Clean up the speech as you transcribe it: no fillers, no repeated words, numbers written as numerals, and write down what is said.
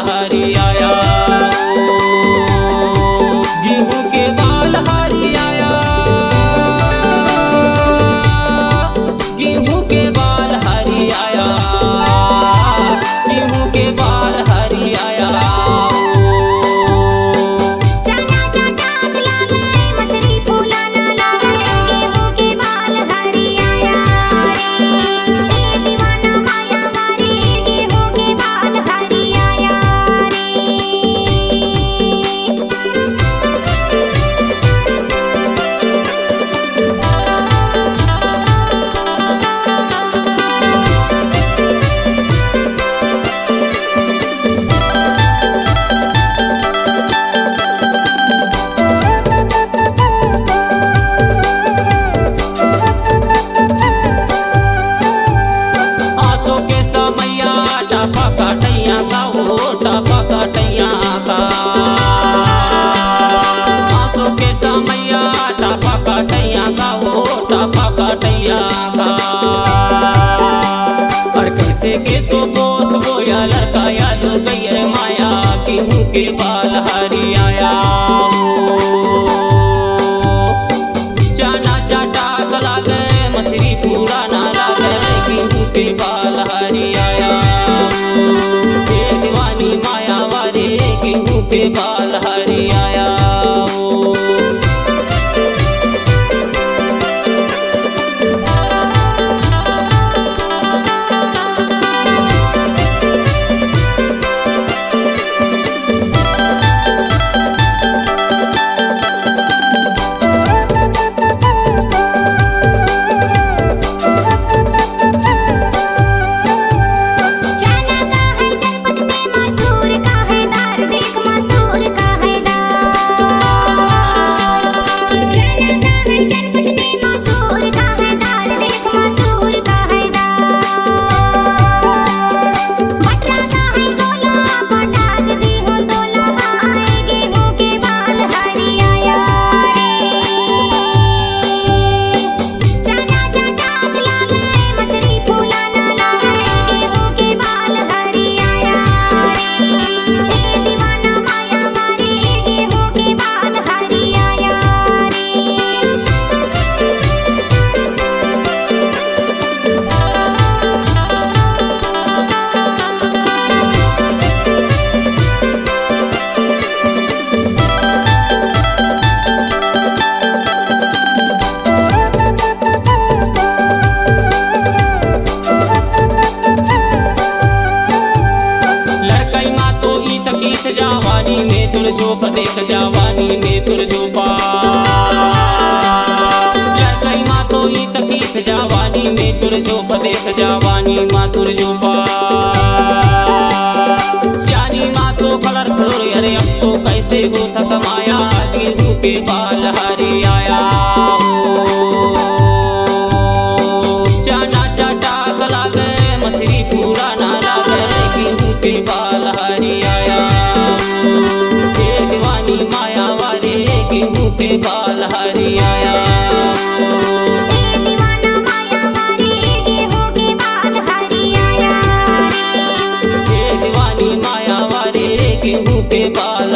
हरी आया, गेहूं के बाल हरी आया, गेहूं के बाल हरी आया, गेहूं के बाल हरी आया। टापा काटैया का हो टापा काटैया का, आंसू के समैया टापा काटैया का हो टापा काटैया का। और कैसे के तो दोष बोया लड़का याद गई रे माया, गेहूं के बाल हरी आया, जाना चाटा गला गए मछली पूरा ना लागे, गेहूं के बाल हरी आया, दीवानी माया वारे गेहूं के बाल हरी आया। जवानी में तुर जो देख जवानी में तुर जो लड़कई माँ तो ई तकीफ जवानी में तुर जो देख जवानी माँ तुर जो सियानी माँ तो कलर फ्लोर अरे अब तो कैसे हो थक माया, गेहूं के बाल हरी आया, जाना चाटा गला गए मछली पूरा ना लागे, गेहूं के बाल हरी आया, दीवानी माया वारे गेहूं के बाल हरी आया। दीवानी माया वारे गेहूं के बाल